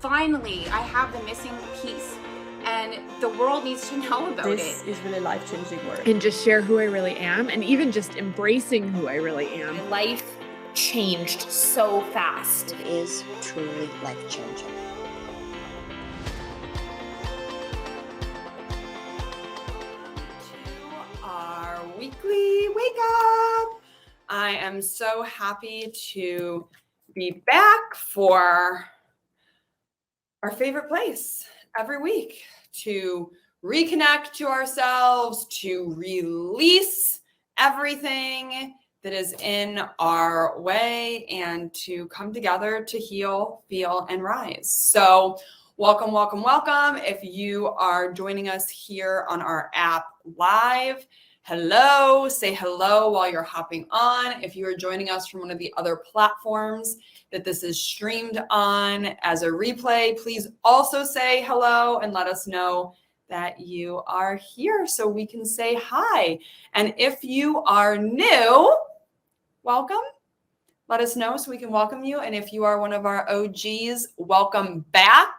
Finally, I have the missing piece, and the world needs to know about This it. is really life-changing work. And just share who I really am, and even just embracing who I really am. My life changed so fast. It is truly life-changing. To our weekly wake up. I am so happy to be back for our favorite place every week, to reconnect to ourselves, to release everything that is in our way, and to come together to heal, feel, and rise. So welcome, welcome, welcome. If you are joining us here on our app live, hello, say hello while you're hopping on. If you are joining us from one of the other platforms that this is streamed on as a replay, please also say hello and let us know that you are here so we can say hi. And if you are new, welcome. Let us know so we can welcome you. And if you are one of our OGs, welcome back.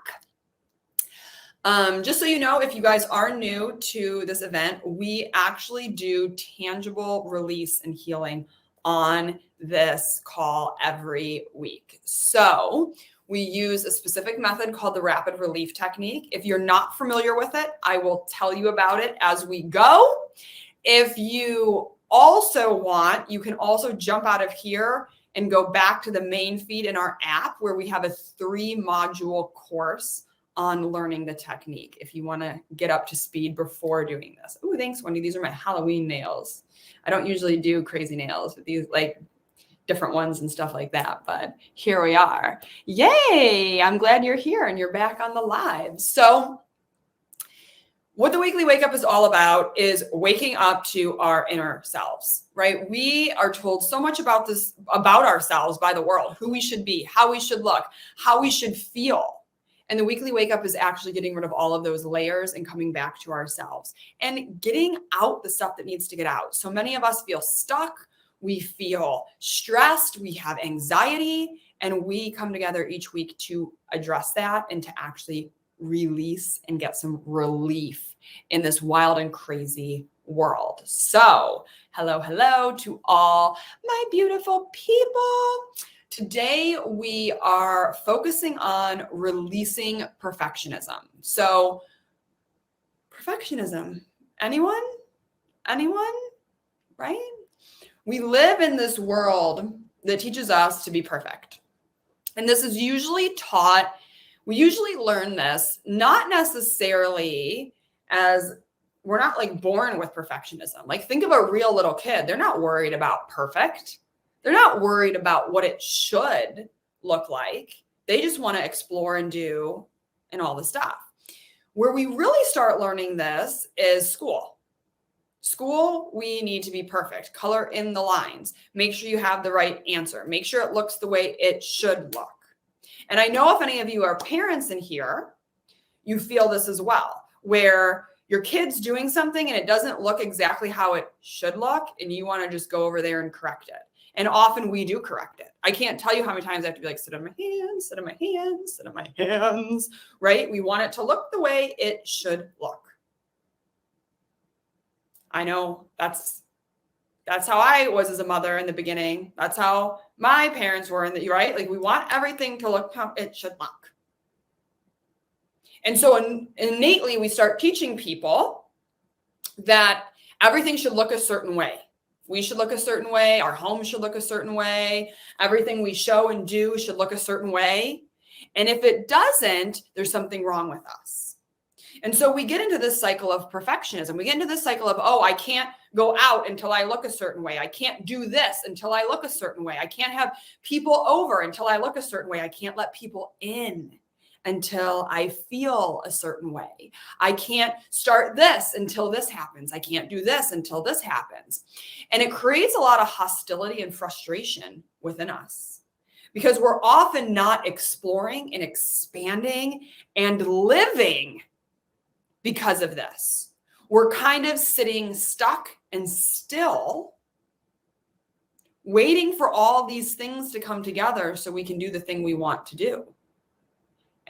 Just so you know, if you guys are new to this event, we actually do tangible release and healing on this call every week. So we use a specific method called the rapid relief technique. If you're not familiar with it, I will tell you about it as we go. If you also want, you can also jump out of here and go back to the main feed in our app where we have a 3-module course on learning the technique if you want to get up to speed before doing this. Oh, thanks, Wendy. These are my Halloween nails. I don't usually do crazy nails, but these like different ones and stuff like that. But here we are. Yay! I'm glad you're here and you're back on the live. So what the weekly wake up is all about is waking up to our inner selves, right? We are told so much about this, about ourselves by the world, who we should be, how we should look, how we should feel. And the weekly wake up is actually getting rid of all of those layers and coming back to ourselves and getting out the stuff that needs to get out. So many of us feel stuck. We feel stressed. We have anxiety, and we come together each week to address that and to actually release and get some relief in this wild and crazy world. So hello, hello to all my beautiful people. Today, we are focusing on releasing perfectionism. So perfectionism, anyone? Anyone? Right? We live in this world that teaches us to be perfect. And this is usually taught, we usually learn this, not necessarily as we're not like born with perfectionism. Like think of a real little kid. They're not worried about perfect. They're not worried about what it should look like. They just want to explore and do and all the stuff. Where we really start learning this is school. School, we need to be perfect. Color in the lines. Make sure you have the right answer. Make sure it looks the way it should look. And I know if any of you are parents in here, you feel this as well, where your kid's doing something and it doesn't look exactly how it should look, and you want to just go over there and correct it. And often we do correct it. I can't tell you how many times I have to be like, sit on my hands, sit on my hands, sit on my hands, right? We want it to look the way it should look. I know that's how I was as a mother in the beginning. That's how my parents were in the, right? Like we want everything to look how it should look. And so innately we start teaching people that everything should look a certain way. We should look a certain way. Our home should look a certain way. Everything we show and do should look a certain way. And if it doesn't, there's something wrong with us. And so we get into this cycle of perfectionism. We get into this cycle of, oh, I can't go out until I look a certain way. I can't do this until I look a certain way. I can't have people over until I look a certain way. I can't let people in until I feel a certain way. I can't start this until this happens. I can't do this until this happens. And it creates a lot of hostility and frustration within us because we're often not exploring and expanding and living because of this. We're kind of sitting stuck and still, waiting for all these things to come together so we can do the thing we want to do.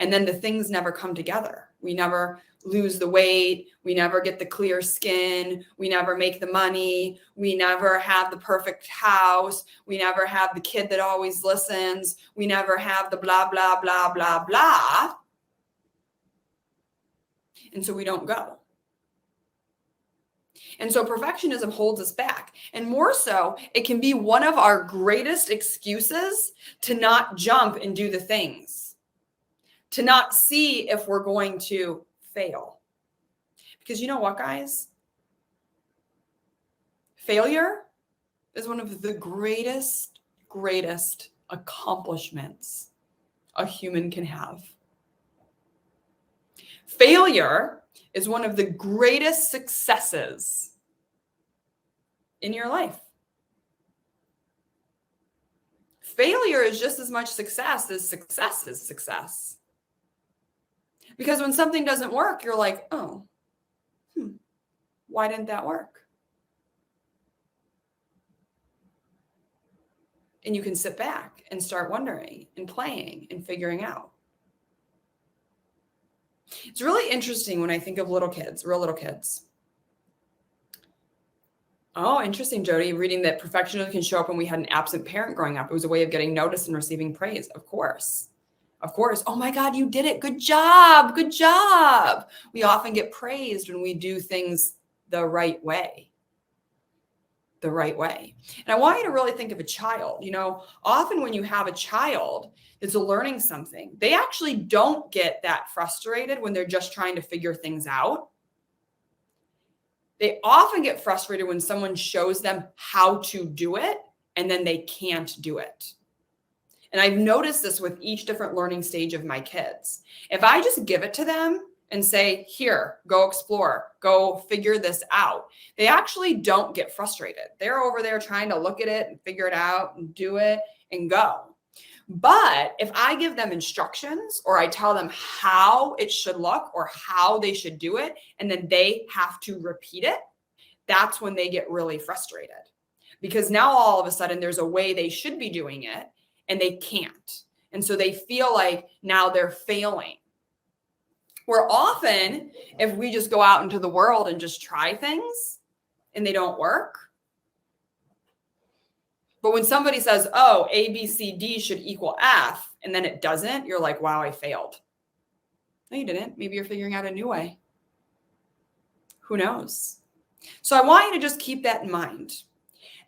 And then the things never come together. We never lose the weight. We never get the clear skin. We never make the money. We never have the perfect house. We never have the kid that always listens. We never have the blah, blah, blah, blah, blah. And so we don't go. And so perfectionism holds us back. And more so, it can be one of our greatest excuses to not jump and do the things, to not see if we're going to fail. Because you know what, guys? Failure is one of the greatest accomplishments a human can have. Failure is one of the greatest successes in your life. Failure is just as much success is success. Because when something doesn't work, you're like, oh, why didn't that work? And you can sit back and start wondering and playing and figuring out. It's really interesting when I think of little kids, real little kids. Oh, interesting, Jody. Reading that perfectionism can show up when we had an absent parent growing up. It was a way of getting noticed and receiving praise. Of course. Of course. Oh my God, you did it. Good job. Good job. We often get praised when we do things the right way. The right way. And I want you to really think of a child. You know, often when you have a child that's learning something, they actually don't get that frustrated when they're just trying to figure things out. They often get frustrated when someone shows them how to do it and then they can't do it. And I've noticed this with each different learning stage of my kids. If I just give it to them and say, here, go explore, go figure this out, they actually don't get frustrated. They're over there trying to look at it and figure it out and do it and go. But if I give them instructions or I tell them how it should look or how they should do it, and then they have to repeat it, that's when they get really frustrated. Because now all of a sudden there's a way they should be doing it and they can't. And so they feel like now they're failing. Where often, if we just go out into the world and just try things and they don't work. But when somebody says, oh, A, B, C, D should equal F, and then it doesn't, you're like, wow, I failed. No, you didn't. Maybe you're figuring out a new way. Who knows? So I want you to just keep that in mind.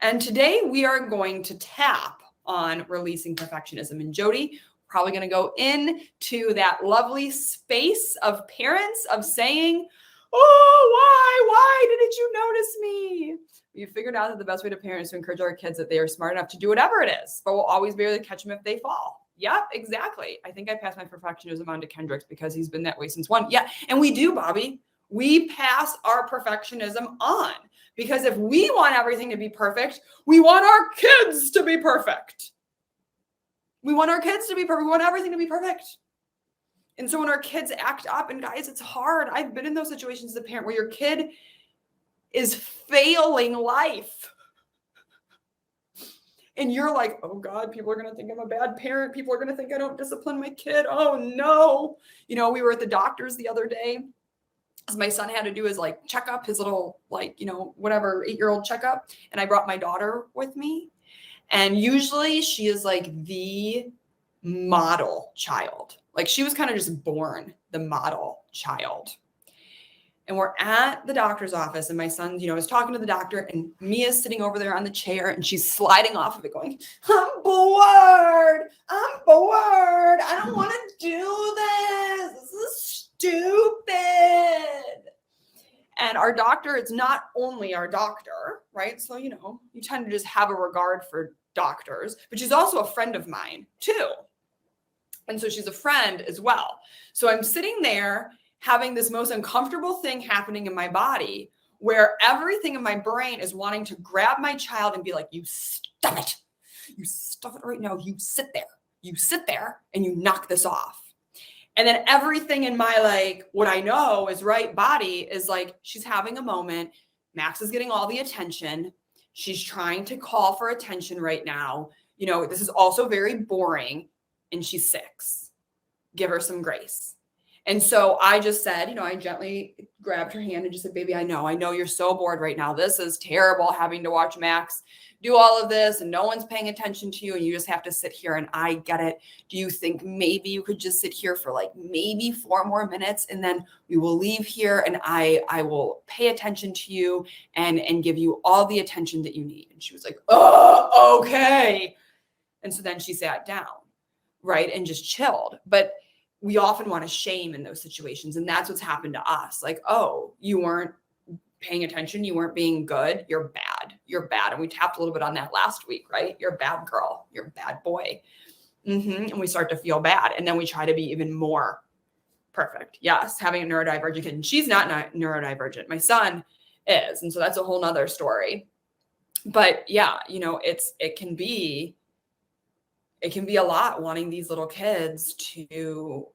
And today we are going to tap on releasing perfectionism. And Jody, probably going to go into that lovely space of parents of saying, oh, why didn't you notice me? We figured out that the best way to parent is to encourage our kids that they are smart enough to do whatever it is, but we'll always be able to catch them if they fall. Yep, exactly. I think I passed my perfectionism on to Kendrick's because he's been that way since one. Yeah, and we do, Bobby. We pass our perfectionism on because if we want everything to be perfect, we want our kids to be perfect. We want our kids to be perfect. We want everything to be perfect. And so when our kids act up, and guys, it's hard. I've been in those situations as a parent where your kid is failing life. And you're like, oh God, people are going to think I'm a bad parent. People are going to think I don't discipline my kid. Oh no. You know, we were at the doctor's the other day. My son had to do his checkup, his little whatever 8-year-old checkup. And I brought my daughter with me. And usually she is like the model child. Like she was kind of just born the model child. And we're at the doctor's office and my son, is talking to the doctor and Mia's sitting over there on the chair and she's sliding off of it going, I'm bored. I don't want to do this. This is stupid. And our doctor, it's not only our doctor, right? So, you tend to just have a regard for doctors, but she's also a friend of mine too. And so she's a friend as well. So I'm sitting there having this most uncomfortable thing happening in my body where everything in my brain is wanting to grab my child and be like, you stop it. You stop it right now. You sit there and you knock this off. And then everything in my what I know is right body is like, she's having a moment. Max is getting all the attention. She's trying to call for attention right now. This is also very boring. And she's 6. give her some grace. And so I just said, I gently grabbed her hand and just said, baby, I know you're so bored right now. This is terrible having to watch Max do all of this and no one's paying attention to you and you just have to sit here, and I get it. Do you think maybe you could just sit here for like maybe 4 more minutes and then we will leave here and I will pay attention to you and give you all the attention that you need? And she was like, oh, okay. And so then she sat down, right, and just chilled. But we often want to shame in those situations. And that's what's happened to us. Like, oh, you weren't paying attention. You weren't being good. You're bad. You're bad. And we tapped a little bit on that last week, right? You're a bad girl. You're a bad boy. And we start to feel bad. And then we try to be even more perfect. Yes, having a neurodivergent kid. And she's not neurodivergent. My son is. And so that's a whole nother story. But yeah, it can be a lot wanting these little kids to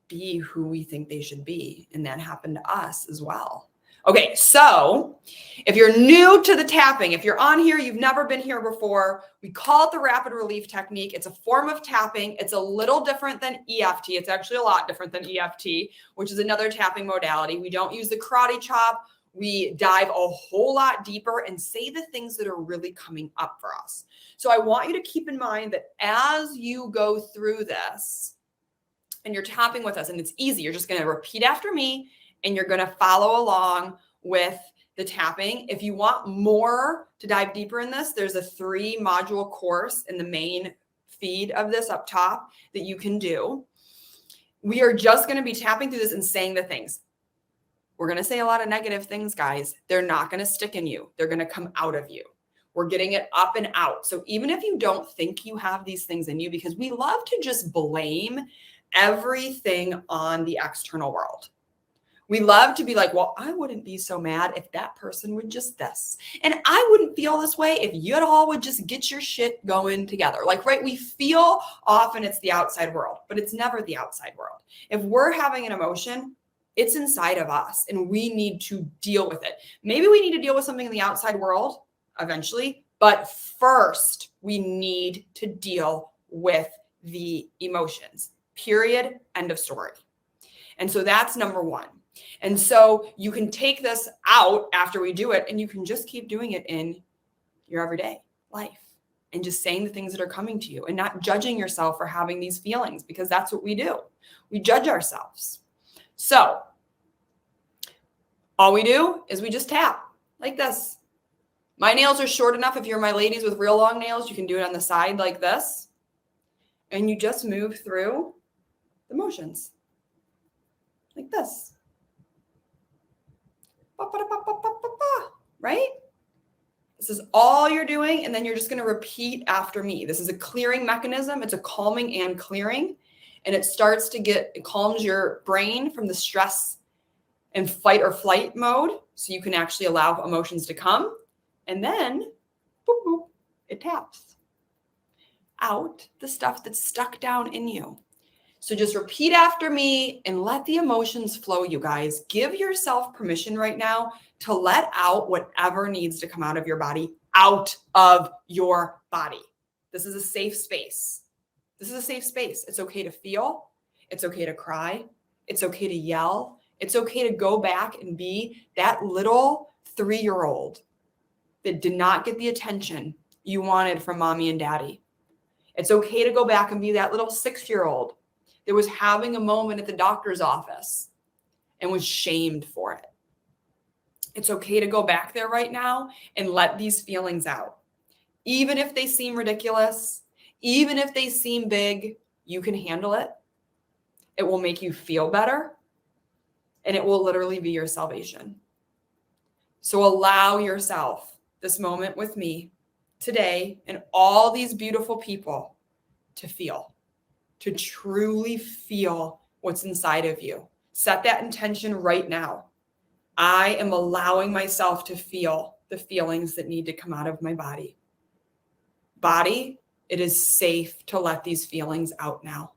be who we think they should be. And that happened to us as well. Okay, so if you're new to the tapping, if you're on here, you've never been here before, we call it the rapid relief technique. It's a form of tapping. It's a little different than EFT. It's actually a lot different than EFT, which is another tapping modality. We don't use the karate chop. We dive a whole lot deeper and say the things that are really coming up for us. So I want you to keep in mind that as you go through this and you're tapping with us, and it's easy, you're just going to repeat after me and you're going to follow along with the tapping. If you want more to dive deeper in this, there's a 3-module course in the main feed of this up top that you can do. We are just going to be tapping through this and saying the things. We're going to say a lot of negative things, guys. They're not going to stick in you. They're going to come out of you. We're getting it up and out. So even if you don't think you have these things in you, because we love to just blame everything on the external world. We love to be like, well, I wouldn't be so mad if that person would just this. And I wouldn't feel this way if you all would just get your shit going together. Like, right? We feel often it's the outside world, but it's never the outside world. If we're having an emotion, it's inside of us and we need to deal with it. Maybe we need to deal with something in the outside world eventually, but first we need to deal with the emotions, period, end of story. And so that's number 1. And so you can take this out after we do it and you can just keep doing it in your everyday life and just saying the things that are coming to you and not judging yourself for having these feelings, because that's what we do. We judge ourselves. So all we do is we just tap like this. My nails are short enough. If you're my ladies with real long nails, you can do it on the side like this. And you just move through the motions like this. Right? This is all you're doing. And then you're just going to repeat after me. This is a clearing mechanism. It's a calming and clearing. And it calms your brain from the stress and fight or flight mode. So you can actually allow emotions to come. And then, boop, boop, it taps out the stuff that's stuck down in you. So just repeat after me and let the emotions flow, you guys. Give yourself permission right now to let out whatever needs to come out of your body, out of your body. This is a safe space. This is a safe space. It's okay to feel. It's okay to cry. It's okay to yell. It's okay to go back and be that little 3-year-old that did not get the attention you wanted from mommy and daddy. It's okay to go back and be that little 6-year-old that was having a moment at the doctor's office and was shamed for it. It's okay to go back there right now and let these feelings out. Even if they seem ridiculous, even if they seem big, you can handle it. It will make you feel better, and it will literally be your salvation. So allow yourself this moment with me today and all these beautiful people to feel, to truly feel what's inside of you. Set that intention right now. I am allowing myself to feel the feelings that need to come out of my body. Body, it is safe to let these feelings out now.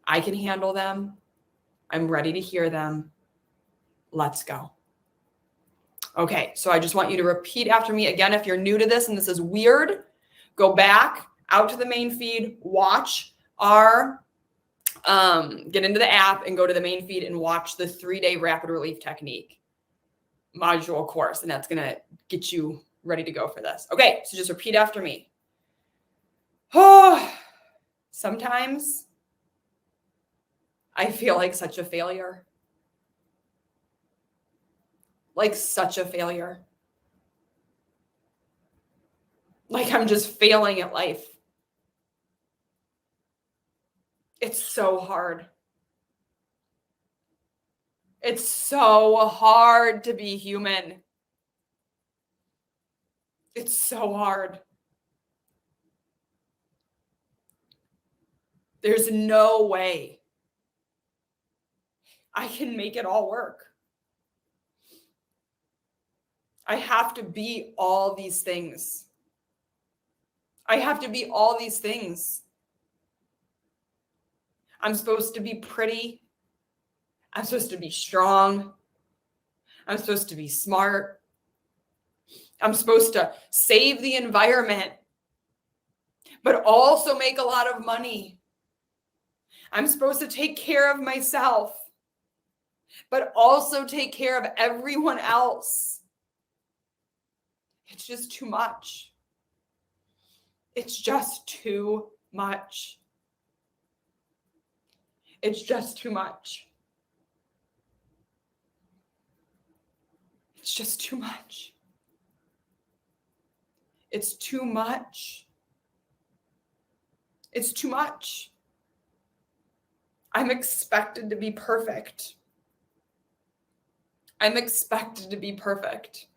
I can handle them. I'm ready to hear them. Let's go. Okay, so I just want you to repeat after me. Again, if you're new to this and this is weird, go back out to the main feed, watch our get into the app and go to the main feed and watch the 3-day rapid relief technique module course. And that's going to get you ready to go for this. Okay. So just repeat after me. Oh, sometimes I feel like such a failure. Like such a failure. Like I'm just failing at life. It's so hard. It's so hard to be human. It's so hard. There's no way I can make it all work. I have to be all these things. I have to be all these things. I'm supposed to be pretty. I'm supposed to be strong. I'm supposed to be smart. I'm supposed to save the environment, but also make a lot of money. I'm supposed to take care of myself, but also take care of everyone else. It's just too much. It's just too much. It's just too much. It's just too much. It's too much. It's too much. I'm expected to be perfect. I'm expected to be perfect.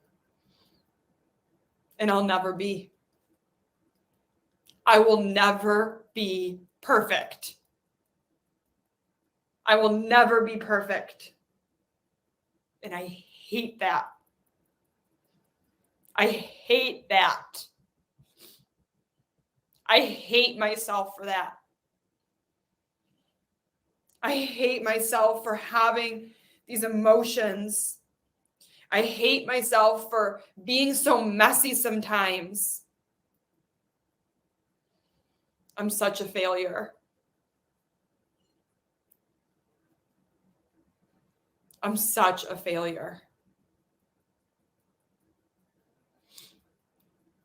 And I'll never be. I will never be perfect. I will never be perfect. And I hate that. I hate that. I hate myself for that. I hate myself for having these emotions. I hate myself for being so messy sometimes. I'm such a failure. I'm such a failure.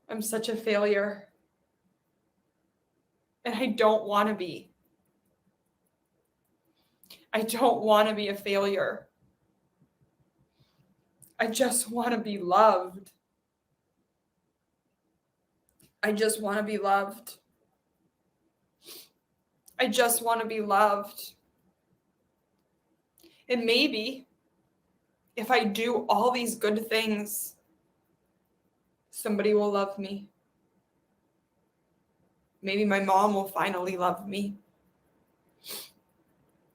I'm such a failure. And I don't want to be. I don't want to be a failure. I just want to be loved. I just want to be loved. I just want to be loved. And maybe if I do all these good things, somebody will love me. Maybe my mom will finally love me.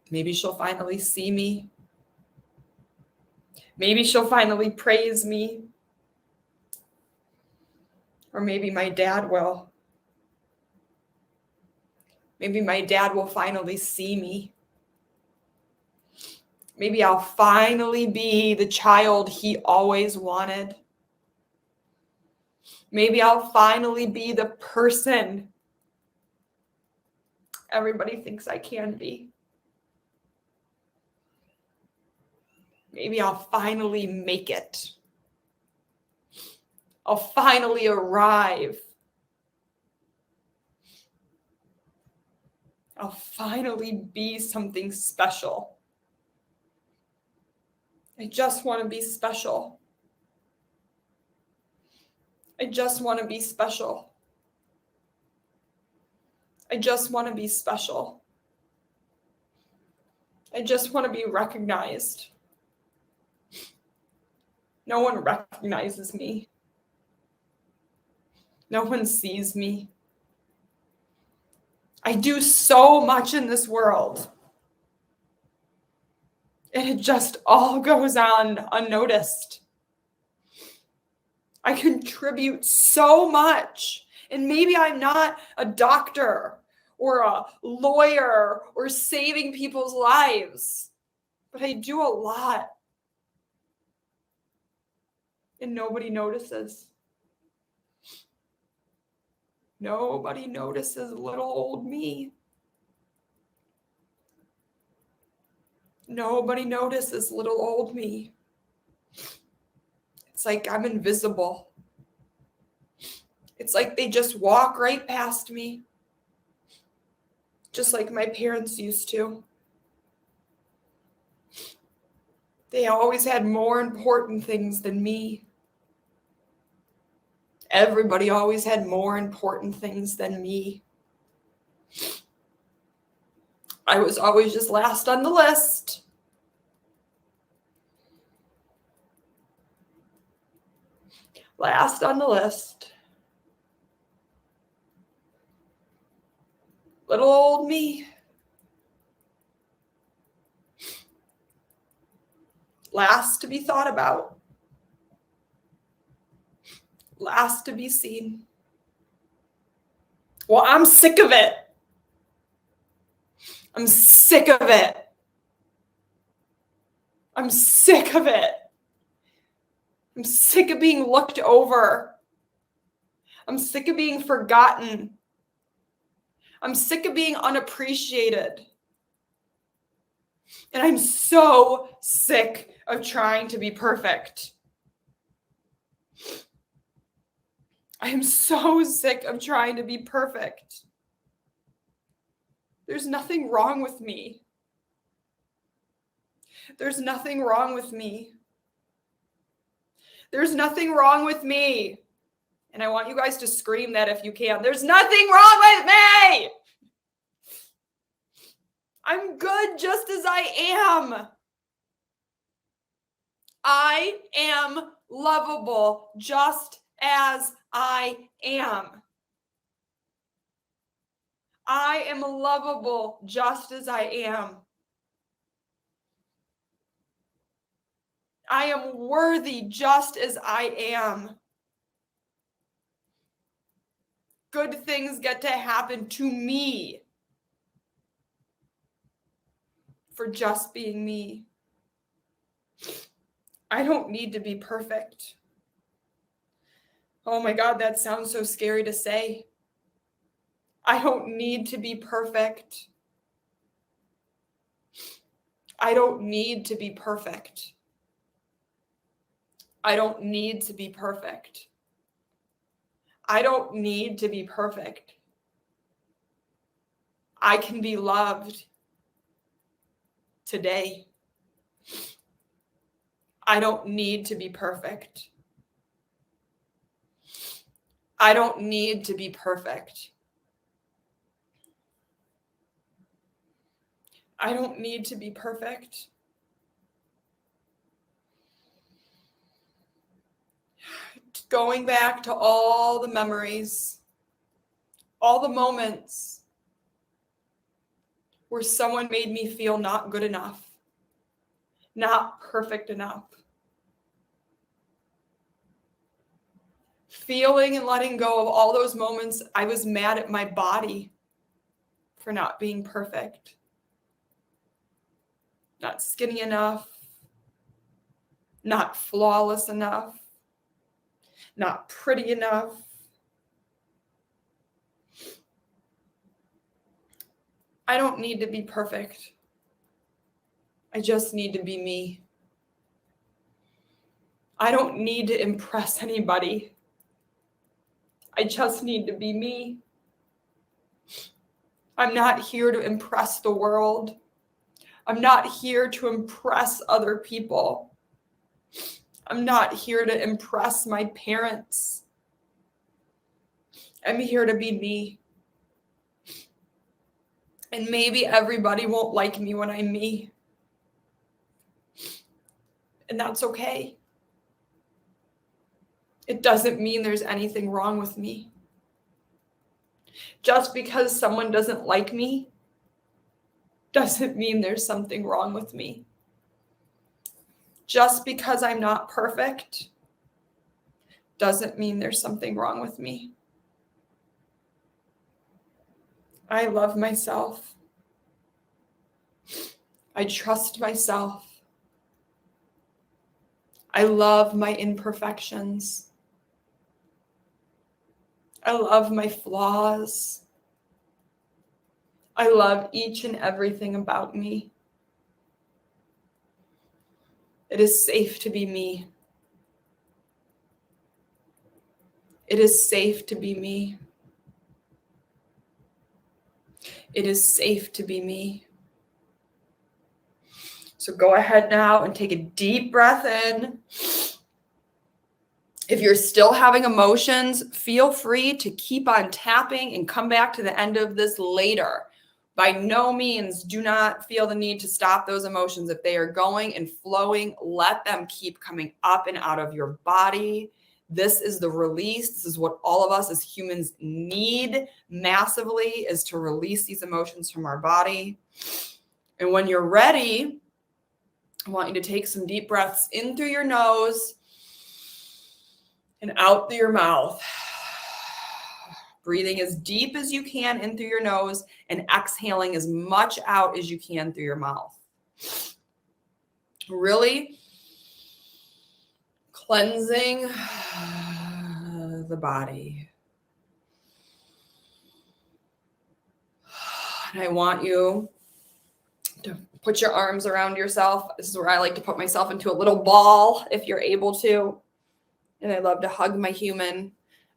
Maybe she'll finally see me. Maybe she'll finally praise me. Or maybe my dad will. Maybe my dad will finally see me. Maybe I'll finally be the child he always wanted. Maybe I'll finally be the person everybody thinks I can be. Maybe I'll finally make it. I'll finally arrive. I'll finally be something special. I just want to be special. I just want to be special. I just want to be special. I just want to be recognized. No one recognizes me. No one sees me. I do so much in this world. And it just all goes on unnoticed. I contribute so much. And maybe I'm not a doctor or a lawyer or saving people's lives, but I do a lot. And nobody notices. Nobody notices little old me. Nobody notices little old me. It's like I'm invisible. It's like they just walk right past me, just like my parents used to. They always had more important things than me. Everybody always had more important things than me. I was always just last on the list. Last on the list. Little old me. Last to be thought about. Last to be seen. Well, I'm sick of it. I'm sick of it. I'm sick of it. I'm sick of being looked over. I'm sick of being forgotten. I'm sick of being unappreciated. And I'm so sick of trying to be perfect. I am so sick of trying to be perfect. There's nothing wrong with me. There's nothing wrong with me. There's nothing wrong with me. And I want you guys to scream that if you can. There's nothing wrong with me. I'm good just as I am. I am lovable just as I am. I am lovable just as I am. I am worthy just as I am. Good things get to happen to me for just being me. I don't need to be perfect. Oh my God, that sounds so scary to say. I don't need to be perfect. I don't need to be perfect. I don't need to be perfect. I don't need to be perfect. I can be loved today. I don't need to be perfect. I don't need to be perfect. I don't need to be perfect. Going back to all the memories, all the moments where someone made me feel not good enough, not perfect enough. Feeling and letting go of all those moments I was mad at my body for not being perfect, not skinny enough, not flawless enough, not pretty enough. I don't need to be perfect. I just need to be me. I don't need to impress anybody. I just need to be me. I'm not here to impress the world. I'm not here to impress other people. I'm not here to impress my parents. I'm here to be me. And maybe everybody won't like me when I'm me. And that's okay. It doesn't mean there's anything wrong with me. Just because someone doesn't like me doesn't mean there's something wrong with me. Just because I'm not perfect doesn't mean there's something wrong with me. I love myself. I trust myself. I love my imperfections. I love my flaws. I love each and everything about me. It is safe to be me. It is safe to be me. It is safe to be me. So go ahead now and take a deep breath in. If you're still having emotions, feel free to keep on tapping and come back to the end of this later. By no means do not feel the need to stop those emotions. If they are going and flowing, let them keep coming up and out of your body. This is the release. This is what all of us as humans need massively, is to release these emotions from our body. And when you're ready, I want you to take some deep breaths in through your nose and out through your mouth. Breathing as deep as you can in through your nose and exhaling as much out as you can through your mouth. Really cleansing the body. And I want you to put your arms around yourself. This is where I like to put myself into a little ball if you're able to. And I love to hug my human.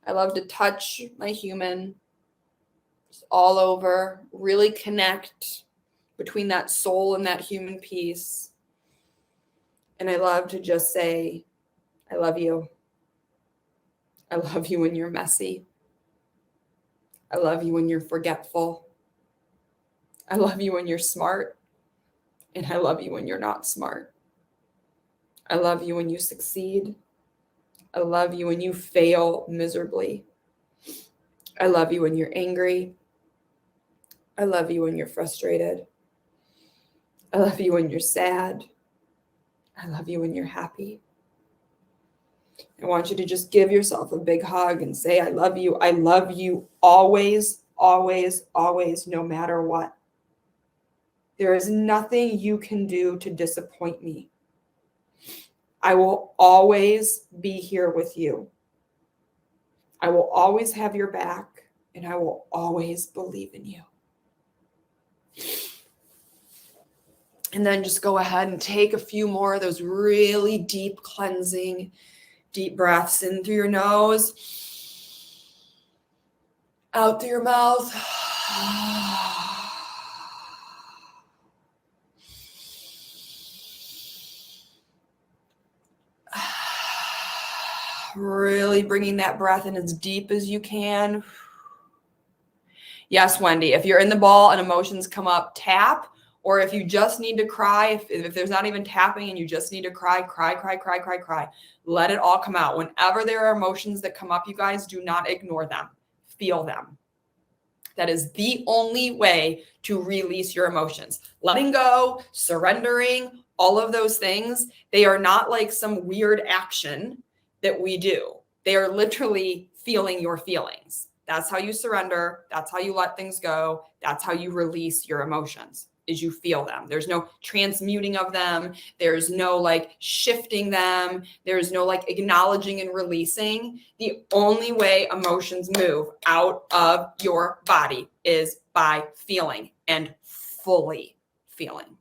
I love to touch my human. Just all over. Really connect between that soul and that human piece. And I love to just say, I love you. I love you when you're messy. I love you when you're forgetful. I love you when you're smart. And I love you when you're not smart. I love you when you succeed. I love you when you fail miserably. I love you when you're angry. I love you when you're frustrated. I love you when you're sad. I love you when you're happy. I want you to just give yourself a big hug and say, I love you. I love you always, always, always, no matter what. There is nothing you can do to disappoint me. I will always be here with you. I will always have your back, and I will always believe in you. And then just go ahead and take a few more of those really deep cleansing, deep breaths in through your nose, out through your mouth. Really bringing that breath in as deep as you can. Yes, Wendy, if you're in the ball and emotions come up, tap. Or if you just need to cry, if there's not even tapping and you just need to cry, cry, cry, cry, cry, cry. Let it all come out. Whenever there are emotions that come up, you guys, do not ignore them. Feel them. That is the only way to release your emotions. Letting go, surrendering, all of those things, they are not like some weird action that we do. They are literally feeling your feelings. That's how you surrender. That's how you let things go. That's how you release your emotions, is you feel them. There's no transmuting of them. There's no like shifting them. There's no like acknowledging and releasing. The only way emotions move out of your body is by feeling and fully feeling.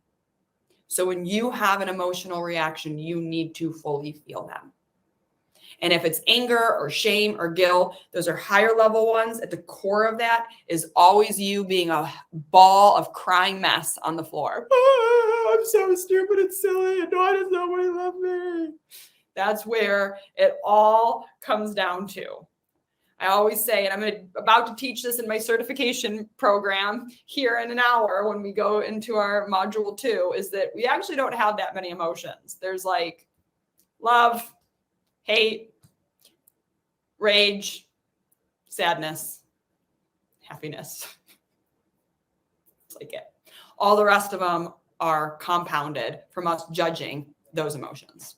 So when you have an emotional reaction, you need to fully feel them. And if it's anger or shame or guilt, those are higher level ones. At the core of that is always you being a ball of crying mess on the floor. Oh, I'm so stupid and silly, and why does nobody love me? That's where it all comes down to. I always say, and I'm about to teach this in my certification program here in an hour when we go into our module 2, is that we actually don't have that many emotions. There's like love, hate, rage, sadness, happiness. It's like it. All the rest of them are compounded from us judging those emotions.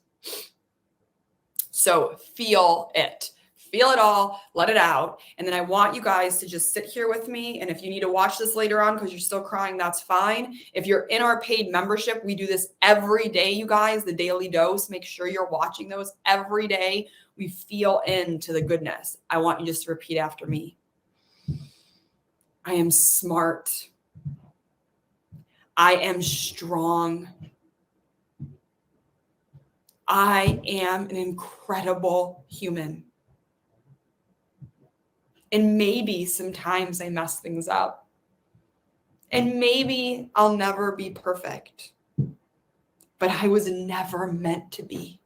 So feel it. Feel it all, let it out. And then I want you guys to just sit here with me. And if you need to watch this later on because you're still crying, that's fine. If you're in our paid membership, we do this every day, you guys, the daily dose. Make sure you're watching those every day. We feel into the goodness. I want you just to repeat after me. I am smart. I am strong. I am an incredible human. And maybe sometimes I mess things up. And maybe I'll never be perfect. But I was never meant to be.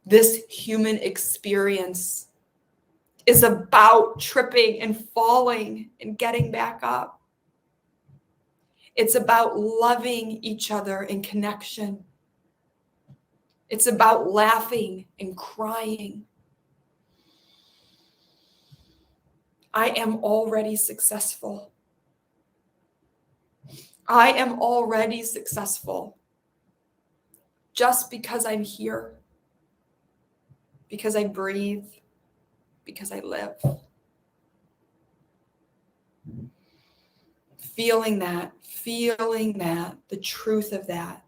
This human experience is about tripping and falling and getting back up. It's about loving each other in connection. It's about laughing and crying. I am already successful. I am already successful just because I'm here, because I breathe, because I live. Feeling that, the truth of that.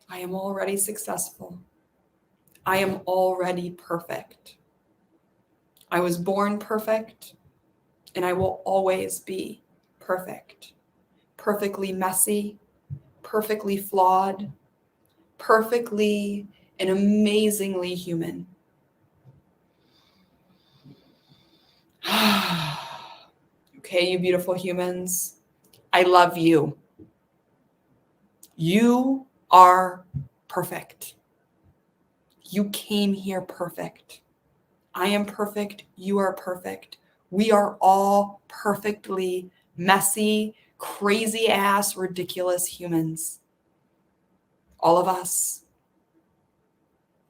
I am already successful. I am already perfect. I was born perfect, and I will always be perfect. Perfectly messy, perfectly flawed, perfectly and amazingly human. Okay, you beautiful humans, I love you. You are perfect. You came here perfect. I am perfect. You are perfect. We are all perfectly messy, crazy ass, ridiculous humans. All of us.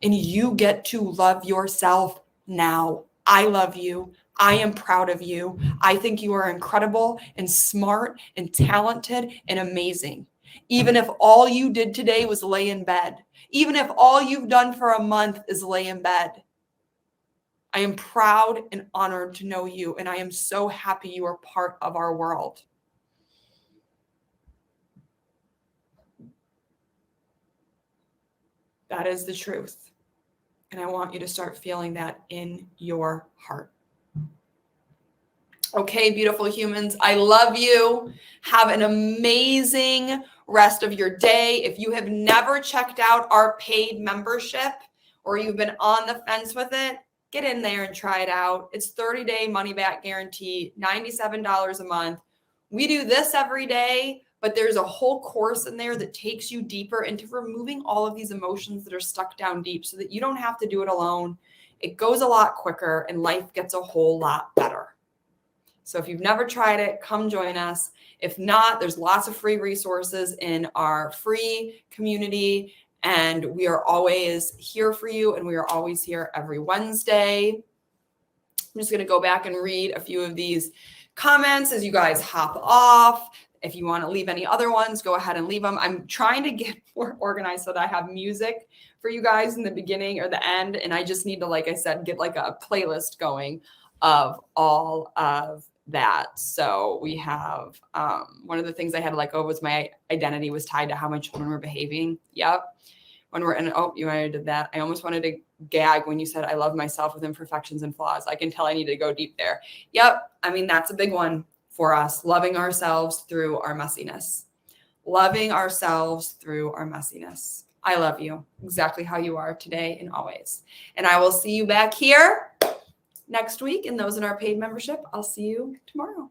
And you get to love yourself now. I love you. I am proud of you. I think you are incredible and smart and talented and amazing. Even if all you did today was lay in bed, even if all you've done for a month is lay in bed, I am proud and honored to know you, and I am so happy you are part of our world. That is the truth. And I want you to start feeling that in your heart. Okay, beautiful humans, I love you. Have an amazing rest of your day. If you have never checked out our paid membership or you've been on the fence with it, get in there and try it out. It's 30-day money back guarantee, $97 a month. We do this every day, but there's a whole course in there that takes you deeper into removing all of these emotions that are stuck down deep so that you don't have to do it alone. It goes a lot quicker and life gets a whole lot better. So if you've never tried it, come join us. If not, there's lots of free resources in our free community, and we are always here for you, and we are always here every Wednesday. I'm just going to go back and read a few of these comments as you guys hop off. If you want to leave any other ones, go ahead and leave them. I'm trying to get more organized so that I have music for you guys in the beginning or the end, and I just need to, like I said, get like a playlist going of all of that. So we have one of the things I had to let go of was my identity was tied to how my children were behaving. Yep. When we're in, oh, you already did that. I almost wanted to gag when you said I love myself with imperfections and flaws. I can tell I need to go deep there. Yep. I mean, that's a big one for us. Loving ourselves through our messiness. Loving ourselves through our messiness. I love you exactly how you are today and always. And I will see you back here next week. And those in our paid membership, I'll see you tomorrow.